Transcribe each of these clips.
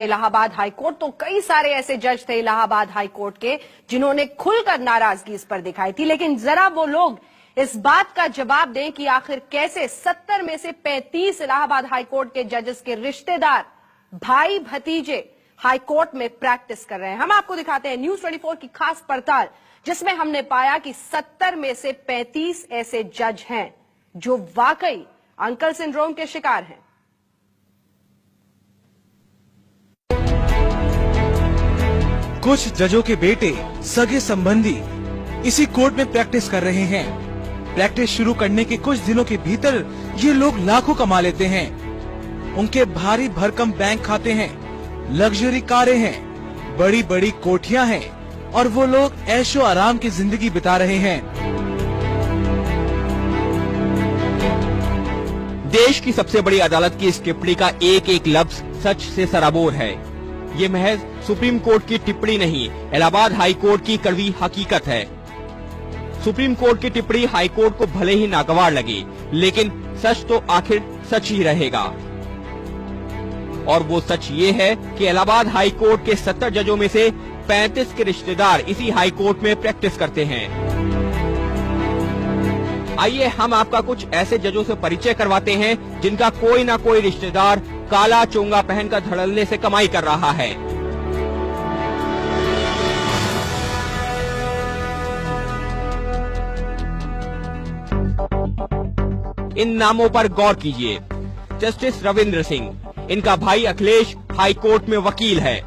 Allahabad high court तो कई सारे ऐसे जज थे इलाहाबाद हाईकोर्ट के जिन्होंने खुलकर नाराजगी इस पर दिखाई थी, लेकिन जरा वो लोग इस बात का जवाब दें कि आखिर कैसे 70 में से 35 इलाहाबाद हाईकोर्ट के जजेस के रिश्तेदार भाई भतीजे हाईकोर्ट में प्रैक्टिस कर रहे हैं। हम आपको दिखाते हैं न्यूज 24 की खास पड़ताल, जिसमें हमने पाया कि 70 में से 35 ऐसे जज हैं जो वाकई अंकल सिंड्रोम के शिकार हैं। कुछ जजों के बेटे सगे संबंधी इसी कोर्ट में प्रैक्टिस कर रहे हैं। प्रैक्टिस शुरू करने के कुछ दिनों के भीतर ये लोग लाखों कमा लेते हैं। उनके भारी भरकम बैंक खाते हैं, लग्जरी कारें हैं, बड़ी बड़ी कोठियां हैं और वो लोग ऐशो आराम की जिंदगी बिता रहे हैं। देश की सबसे बड़ी अदालत की इस टिप्पणी का एक एक लफ्ज सच से सराबोर है। ये महज सुप्रीम कोर्ट की टिप्पणी नहीं, इलाहाबाद हाई कोर्ट की कड़वी हकीकत है। सुप्रीम कोर्ट की टिप्पणी हाई कोर्ट को भले ही नागवार लगे, लेकिन सच तो आखिर सच ही रहेगा। और वो सच ये है कि इलाहाबाद हाई कोर्ट के 70 जजों में से 35 के रिश्तेदार इसी हाई कोर्ट में प्रैक्टिस करते हैं। आइए हम आपका कुछ ऐसे जजों से परिचय करवाते हैं जिनका कोई ना कोई रिश्तेदार काला चोंगा पहनकर धड़ल्ले से कमाई कर रहा है। इन नामों पर गौर कीजिए। जस्टिस रविंद्र सिंह, इनका भाई अखिलेश हाई कोर्ट में वकील है।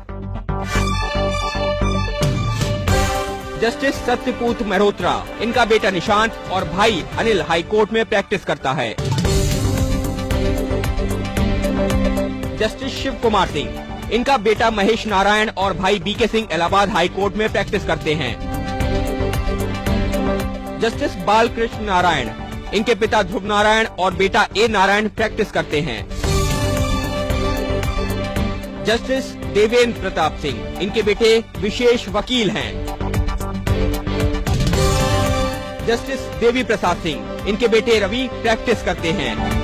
जस्टिस सत्यपूत मेहरोत्रा, इनका बेटा निशांत और भाई अनिल हाई कोर्ट में प्रैक्टिस करता है। जस्टिस शिव कुमार सिंह, इनका बेटा महेश नारायण और भाई बीके सिंह इलाहाबाद हाई कोर्ट में प्रैक्टिस करते हैं। जस्टिस बालकृष्ण नारायण, इनके पिता ध्रुव नारायण और बेटा ए नारायण प्रैक्टिस करते हैं। जस्टिस देवेंद्र प्रताप सिंह, इनके बेटे विशेष वकील हैं। जस्टिस देवी प्रसाद सिंह, इनके बेटे रवि प्रैक्टिस करते हैं।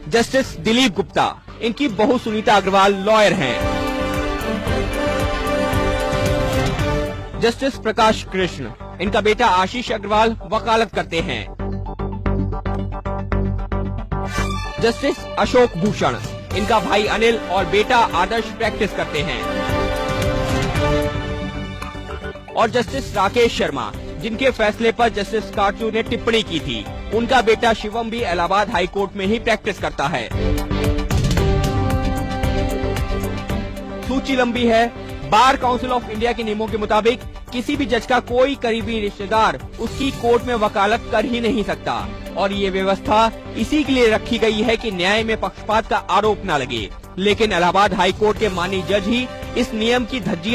जस्टिस दिलीप गुप्ता, इनकी बहू सुनीता अग्रवाल लॉयर हैं। जस्टिस प्रकाश कृष्ण, इनका बेटा आशीष अग्रवाल वकालत करते हैं। जस्टिस अशोक भूषण, इनका भाई अनिल और बेटा आदर्श प्रैक्टिस करते हैं। और जस्टिस राकेश शर्मा, जिनके फैसले पर जस्टिस काटू ने टिप्पणी की थी, उनका बेटा शिवम भी इलाहाबाद हाई कोर्ट में ही प्रैक्टिस करता है। सूची लंबी है। बार काउंसिल ऑफ इंडिया के नियमों के मुताबिक किसी भी जज का कोई करीबी रिश्तेदार उसकी कोर्ट में वकालत कर ही नहीं सकता, और ये व्यवस्था इसी के लिए रखी गई है कि न्याय में पक्षपात का आरोप न लगे। लेकिन इलाहाबाद हाई कोर्ट के माननीय जज ही इस नियम की धज्जी